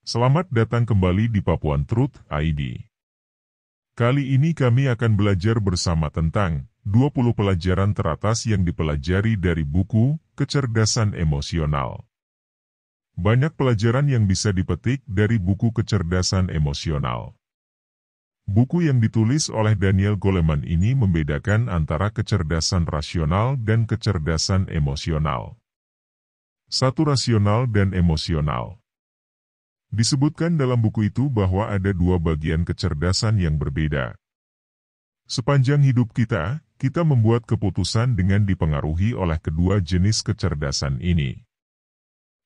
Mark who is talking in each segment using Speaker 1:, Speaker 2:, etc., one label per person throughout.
Speaker 1: Selamat datang kembali di Papuan Truth ID. Kali ini kami akan belajar bersama tentang 20 pelajaran teratas yang dipelajari dari buku Kecerdasan Emosional. Banyak pelajaran yang bisa dipetik dari buku Kecerdasan Emosional. Buku yang ditulis oleh Daniel Goleman ini membedakan antara kecerdasan rasional dan kecerdasan emosional. Satu rasional dan emosional. Disebutkan dalam buku itu bahwa ada dua bagian kecerdasan yang berbeda. Sepanjang hidup kita membuat keputusan dengan dipengaruhi oleh kedua jenis kecerdasan ini.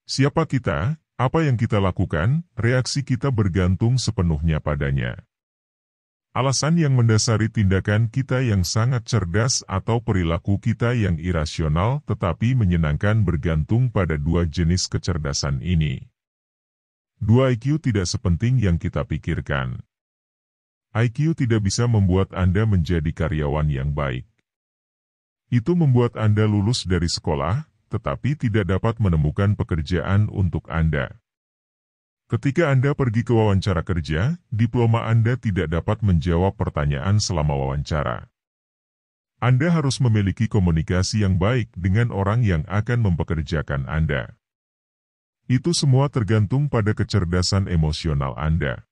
Speaker 1: Siapa kita, apa yang kita lakukan, reaksi kita bergantung sepenuhnya padanya. Alasan yang mendasari tindakan kita yang sangat cerdas atau perilaku kita yang irasional tetapi menyenangkan bergantung pada dua jenis kecerdasan ini. Dua IQ tidak sepenting yang kita pikirkan. IQ tidak bisa membuat Anda menjadi karyawan yang baik. Itu membuat Anda lulus dari sekolah, tetapi tidak dapat menemukan pekerjaan untuk Anda. Ketika Anda pergi ke wawancara kerja, diploma Anda tidak dapat menjawab pertanyaan selama wawancara. Anda harus memiliki komunikasi yang baik dengan orang yang akan mempekerjakan Anda. Itu semua tergantung pada kecerdasan emosional Anda.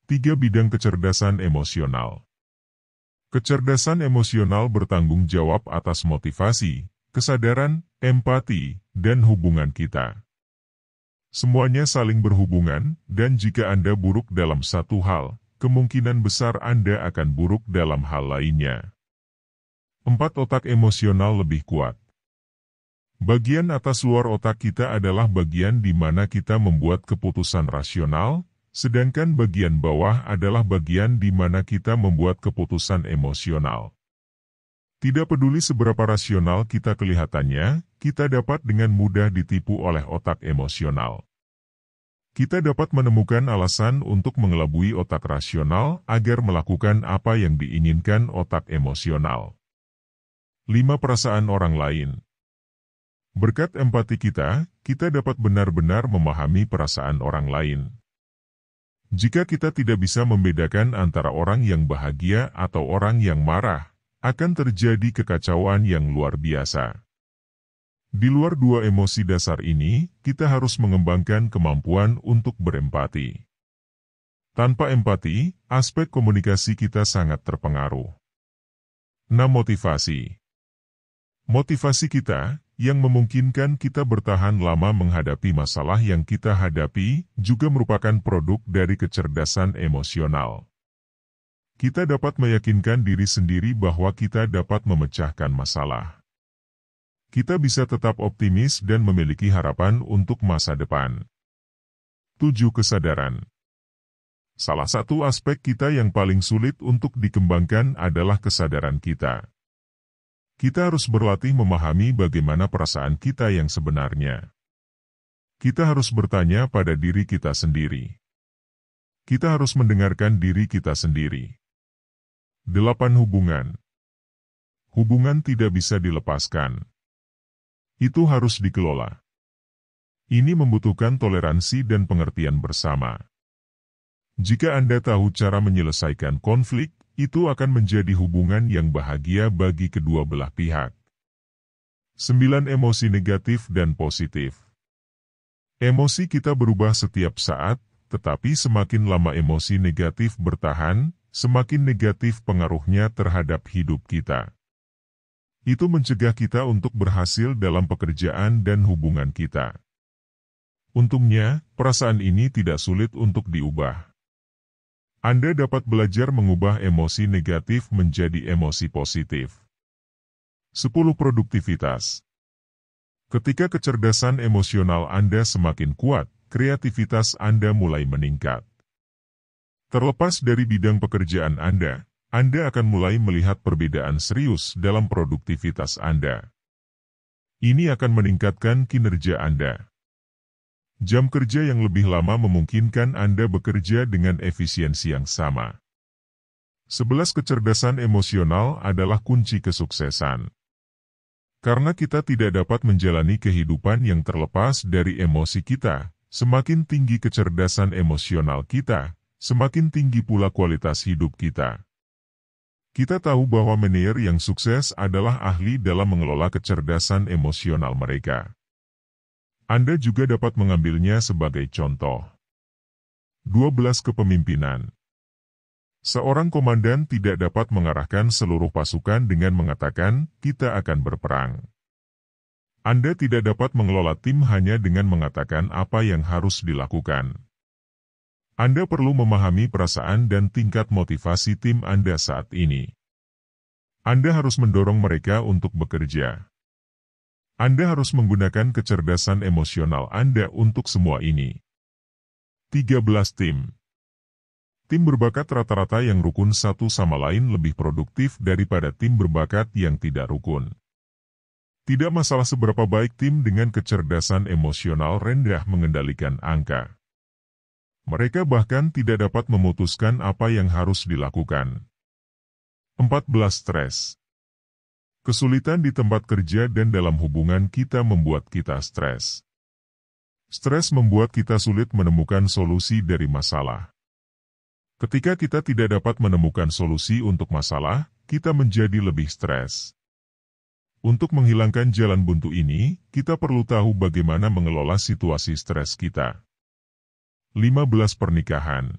Speaker 1: 3 bidang kecerdasan emosional. Kecerdasan emosional bertanggung jawab atas motivasi, kesadaran, empati, dan hubungan kita. Semuanya saling berhubungan, dan jika Anda buruk dalam satu hal, kemungkinan besar Anda akan buruk dalam hal lainnya. 4 otak emosional lebih kuat. Bagian atas luar otak kita adalah bagian di mana kita membuat keputusan rasional, sedangkan bagian bawah adalah bagian di mana kita membuat keputusan emosional. Tidak peduli seberapa rasional kita kelihatannya, kita dapat dengan mudah ditipu oleh otak emosional. Kita dapat menemukan alasan untuk mengelabui otak rasional agar melakukan apa yang diinginkan otak emosional. 5 perasaan orang lain. Berkat empati kita dapat benar-benar memahami perasaan orang lain. Jika kita tidak bisa membedakan antara orang yang bahagia atau orang yang marah, akan terjadi kekacauan yang luar biasa. Di luar dua emosi dasar ini, kita harus mengembangkan kemampuan untuk berempati. Tanpa empati, aspek komunikasi kita sangat terpengaruh. 6 motivasi. Motivasi kita yang memungkinkan kita bertahan lama menghadapi masalah yang kita hadapi, juga merupakan produk dari kecerdasan emosional. Kita dapat meyakinkan diri sendiri bahwa kita dapat memecahkan masalah. Kita bisa tetap optimis dan memiliki harapan untuk masa depan. 7 kesadaran. Salah satu aspek kita yang paling sulit untuk dikembangkan adalah kesadaran kita. Kita harus berlatih memahami bagaimana perasaan kita yang sebenarnya. Kita harus bertanya pada diri kita sendiri. Kita harus mendengarkan diri kita sendiri. 8 hubungan. Hubungan tidak bisa dilepaskan. Itu harus dikelola. Ini membutuhkan toleransi dan pengertian bersama. Jika Anda tahu cara menyelesaikan konflik, itu akan menjadi hubungan yang bahagia bagi kedua belah pihak. 9 emosi negatif dan positif. Emosi kita berubah setiap saat, tetapi semakin lama emosi negatif bertahan, semakin negatif pengaruhnya terhadap hidup kita. Itu mencegah kita untuk berhasil dalam pekerjaan dan hubungan kita. Untungnya, perasaan ini tidak sulit untuk diubah. Anda dapat belajar mengubah emosi negatif menjadi emosi positif. 10 produktivitas. Ketika kecerdasan emosional Anda semakin kuat, kreativitas Anda mulai meningkat. Terlepas dari bidang pekerjaan Anda akan mulai melihat perbedaan serius dalam produktivitas Anda. Ini akan meningkatkan kinerja Anda. Jam kerja yang lebih lama memungkinkan Anda bekerja dengan efisiensi yang sama. 11 kecerdasan emosional adalah kunci kesuksesan. Karena kita tidak dapat menjalani kehidupan yang terlepas dari emosi kita, Semakin tinggi kecerdasan emosional kita, semakin tinggi pula kualitas hidup kita. Kita tahu bahwa manajer yang sukses adalah ahli dalam mengelola kecerdasan emosional mereka. Anda juga dapat mengambilnya sebagai contoh. 12 Kepemimpinan. Seorang komandan tidak dapat mengarahkan seluruh pasukan dengan mengatakan, "Kita akan berperang." Anda tidak dapat mengelola tim hanya dengan mengatakan apa yang harus dilakukan. Anda perlu memahami perasaan dan tingkat motivasi tim Anda saat ini. Anda harus mendorong mereka untuk bekerja. Anda harus menggunakan kecerdasan emosional Anda untuk semua ini. 13 Tim. Tim berbakat rata-rata yang rukun satu sama lain lebih produktif daripada tim berbakat yang tidak rukun. Tidak masalah seberapa baik tim dengan kecerdasan emosional rendah mengendalikan angka. Mereka bahkan tidak dapat memutuskan apa yang harus dilakukan. 14 Stres. Kesulitan di tempat kerja dan dalam hubungan kita membuat kita stres. Stres membuat kita sulit menemukan solusi dari masalah. Ketika kita tidak dapat menemukan solusi untuk masalah, kita menjadi lebih stres. Untuk menghilangkan jalan buntu ini, kita perlu tahu bagaimana mengelola situasi stres kita. 15 Pernikahan.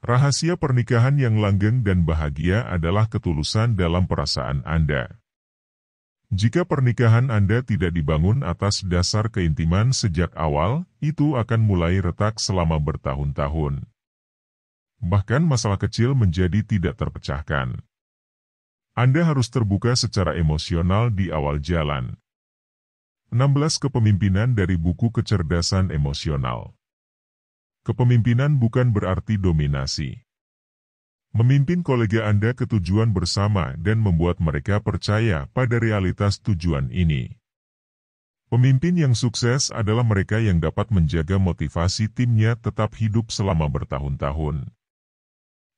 Speaker 1: Rahasia pernikahan yang langgeng dan bahagia adalah ketulusan dalam perasaan Anda. Jika pernikahan Anda tidak dibangun atas dasar keintiman sejak awal, itu akan mulai retak selama bertahun-tahun. Bahkan masalah kecil menjadi tidak terpecahkan. Anda harus terbuka secara emosional di awal jalan. 16 Kepemimpinan dari buku Kecerdasan Emosional. Kepemimpinan bukan berarti dominasi. Memimpin kolega Anda ke tujuan bersama dan membuat mereka percaya pada realitas tujuan ini. Pemimpin yang sukses adalah mereka yang dapat menjaga motivasi timnya tetap hidup selama bertahun-tahun.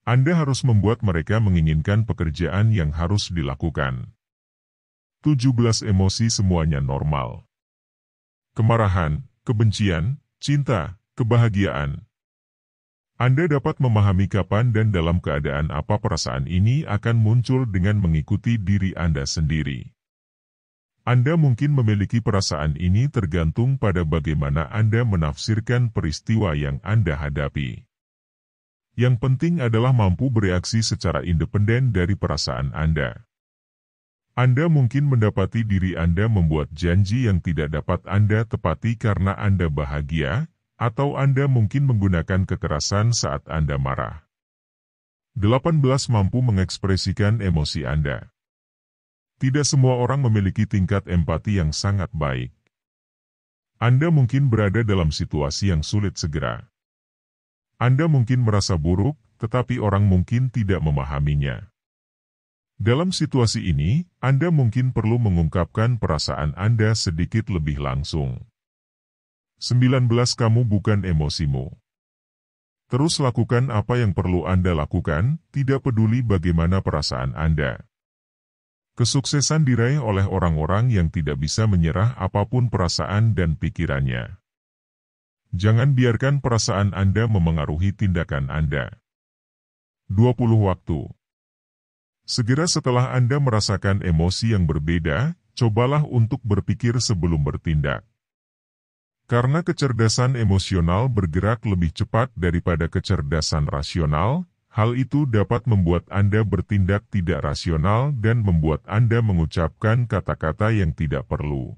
Speaker 1: Anda harus membuat mereka menginginkan pekerjaan yang harus dilakukan. 17 Emosi semuanya normal. Kemarahan, kebencian, cinta, kebahagiaan. Anda dapat memahami kapan dan dalam keadaan apa perasaan ini akan muncul dengan mengikuti diri Anda sendiri. Anda mungkin memiliki perasaan ini tergantung pada bagaimana Anda menafsirkan peristiwa yang Anda hadapi. Yang penting adalah mampu bereaksi secara independen dari perasaan Anda. Anda mungkin mendapati diri Anda membuat janji yang tidak dapat Anda tepati karena Anda bahagia, atau Anda mungkin menggunakan kekerasan saat Anda marah. 18 Mampu mengekspresikan emosi Anda. Tidak semua orang memiliki tingkat empati yang sangat baik. Anda mungkin berada dalam situasi yang sulit segera. Anda mungkin merasa buruk, tetapi orang mungkin tidak memahaminya. Dalam situasi ini, Anda mungkin perlu mengungkapkan perasaan Anda sedikit lebih langsung. 19 Kamu bukan emosimu. Terus lakukan apa yang perlu Anda lakukan, tidak peduli bagaimana perasaan Anda. Kesuksesan diraih oleh orang-orang yang tidak bisa menyerah apapun perasaan dan pikirannya. Jangan biarkan perasaan Anda memengaruhi tindakan Anda. 20 Waktu. Segera setelah Anda merasakan emosi yang berbeda, cobalah untuk berpikir sebelum bertindak. Karena kecerdasan emosional bergerak lebih cepat daripada kecerdasan rasional, hal itu dapat membuat Anda bertindak tidak rasional dan membuat Anda mengucapkan kata-kata yang tidak perlu.